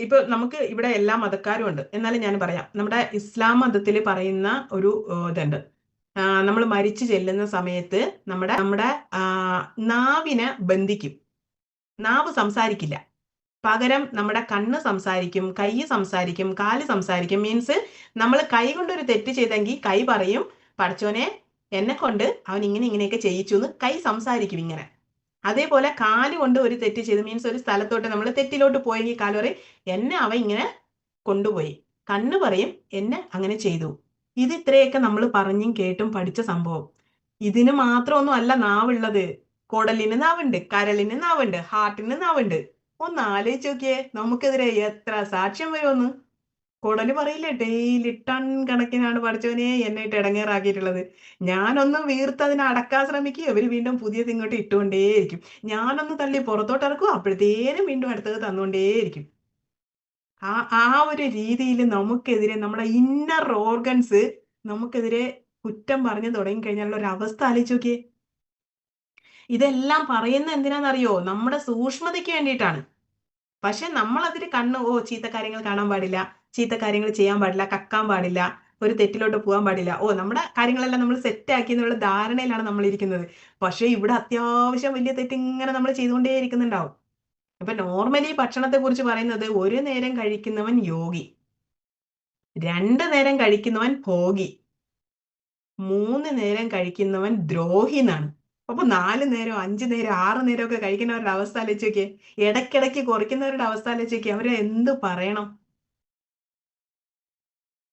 ഇപ്പൊ നമുക്ക് ഇവിടെ എല്ലാ മതക്കാരും ഉണ്ട്. എന്നാലും ഞാൻ പറയാം. നമ്മുടെ ഇസ്ലാം മതത്തിൽ പറയുന്ന ഒരു ഇതുണ്ട്. നമ്മൾ മരിച്ചു ചെല്ലുന്ന സമയത്ത് നമ്മുടെ നമ്മുടെ നാവിനെ ബന്ധിക്കും. നാവ് സംസാരിക്കില്ല. പകരം നമ്മുടെ കണ്ണ് സംസാരിക്കും, കൈ സംസാരിക്കും, കാല് സംസാരിക്കും. മീൻസ് നമ്മൾ കൈ കൊണ്ടൊരു തെറ്റ് ചെയ്തെങ്കിൽ കൈ പറയും, പഠിച്ചോനെ എന്നെ കൊണ്ട് അവൻ ഇങ്ങനെ ഇങ്ങനെയൊക്കെ ചെയ്യിച്ചു എന്ന് കൈ സംസാരിക്കും ഇങ്ങനെ. അതേപോലെ കാല് കൊണ്ട് ഒരു തെറ്റ് ചെയ്ത്, മീൻസ് ഒരു സ്ഥലത്തോട്ട് നമ്മൾ തെറ്റിലോട്ട് പോയെങ്കിൽ കാല് പറയും എന്നെ അവൻ ഇങ്ങനെ കൊണ്ടുപോയി. കണ്ണ് പറയും എന്നെ അങ്ങനെ ചെയ്തു. ഇത് ഇത്രയൊക്കെ നമ്മൾ പറഞ്ഞും കേട്ടും പഠിച്ച സംഭവം. ഇതിന് മാത്രമൊന്നും അല്ല നാവുള്ളത്. കുടലിന് നാവുണ്ട്, കരളിന് നാവുണ്ട്, ഹാർട്ടിന് നാവുണ്ട്. ഒന്ന് ആലോചിച്ച് നോക്കിയേ, നമുക്കെതിരെ എത്ര സാക്ഷ്യം വരുമെന്ന്. കുടല് പറയില്ലേ, ഡെയിലി ടൺ കണക്കിനാണ് പഠിച്ചവനെ എന്നെ ഇട്ട് ഇടങ്ങേറാക്കിയിട്ടുള്ളത്. ഞാനൊന്ന് വീർത്ത് അതിനെ അടക്കാൻ ശ്രമിക്കുക, ഇവര് വീണ്ടും പുതിയത് ഇങ്ങോട്ട് ഇട്ടുകൊണ്ടേയിരിക്കും. ഞാനൊന്ന് തള്ളി പുറത്തോട്ട് ഇറക്കും, അപ്പോഴത്തേനും വീണ്ടും അടുത്തത് തന്നുകൊണ്ടേയിരിക്കും. ആ ആ ഒരു രീതിയിൽ നമുക്കെതിരെ നമ്മുടെ ഇന്നർ ഓർഗൻസ് നമുക്കെതിരെ കുറ്റം പറഞ്ഞു തുടങ്ങി കഴിഞ്ഞാലുള്ള ഒരു അവസ്ഥ ആലോചിച്ച് നോക്കിയേ. ഇതെല്ലാം പറയുന്ന എന്തിനാണെന്നറിയോ? നമ്മുടെ സൂക്ഷ്മതയ്ക്ക് വേണ്ടിയിട്ടാണ്. പക്ഷെ നമ്മൾ അതിൽ കണ്ണ് ചീത്ത കാര്യങ്ങൾ കാണാൻ പാടില്ല, ചീത്ത കാര്യങ്ങൾ ചെയ്യാൻ പാടില്ല, കക്കാൻ പാടില്ല, ഒരു തെറ്റിലോട്ട് പോകാൻ പാടില്ല. നമ്മുടെ കാര്യങ്ങളെല്ലാം നമ്മൾ സെറ്റ് ആക്കി എന്നുള്ള ധാരണയിലാണ് നമ്മൾ ഇരിക്കുന്നത്. പക്ഷെ ഇവിടെ അത്യാവശ്യം വലിയ തെറ്റ് ഇങ്ങനെ നമ്മൾ ചെയ്തുകൊണ്ടേ ഇരിക്കുന്നുണ്ടാവും. അപ്പൊ നോർമലി ഭക്ഷണത്തെ കുറിച്ച് പറയുന്നത്, ഒരു നേരം കഴിക്കുന്നവൻ യോഗി, 2 നേരം കഴിക്കുന്നവൻ ഭോഗി, 3 നേരം കഴിക്കുന്നവൻ ദ്രോഹി എന്നാണ്. അപ്പൊ 4 നേരം, 5 നേരം, 6 നേരം ഒക്കെ കഴിക്കുന്നവരുടെ അവസ്ഥ ആലോചിച്ച് നോക്കിയേ. ഇടയ്ക്കിടയ്ക്ക് കുറയ്ക്കുന്നവരുടെ അവസ്ഥ ആലോചിച്ച് നോക്കിയേ. അവരെ എന്ത് പറയണം?